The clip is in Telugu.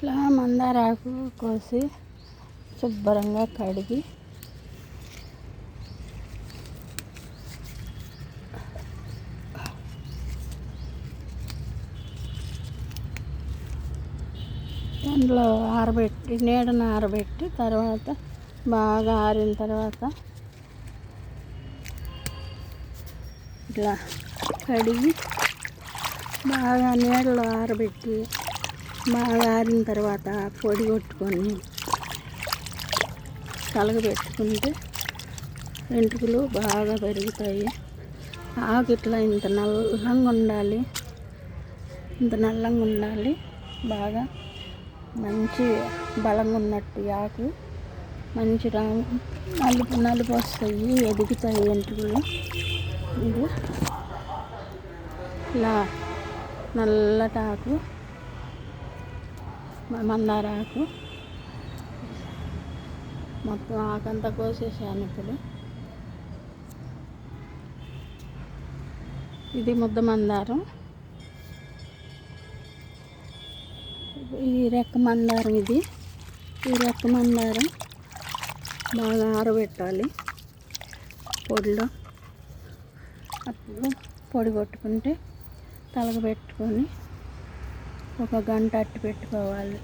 ఇట్లా మందారాకు కోసి శుభ్రంగా కడిగి దాంట్లో ఆరబెట్టి నీడను ఆరబెట్టి తర్వాత బాగా ఆరిన తర్వాత ఇట్లా కడిగి బాగా నీడలో ఆరబెట్టి బాగా ఆరిన తర్వాత పొడి కొట్టుకొని కలగబెట్టుకుంటే వెంట్రుకలు బాగా పెరుగుతాయి. ఆకు ఇట్లా ఇంత నల్లంగా ఉండాలి, బాగా మంచి బలంగా ఉన్నట్టు ఆకు మంచి నలుపు వస్తాయి, ఎదుగుతాయి వెంట్రుకలు. ఇది ఇలా నల్లటాకు మందారాకు మొత్తం ఆకంతా కోసేసాను. ఇప్పుడు ఇది ముద్ద మందారం, ఈ రెక్క మందారం. ఈ రెక్క మందారం బాగా ఆరబెట్టాలి పొడిలో. అప్పుడు పొడి కొట్టుకుంటే తలగబెట్టుకొని ఒక గంట అట్టి పెట్టుకోవాలి.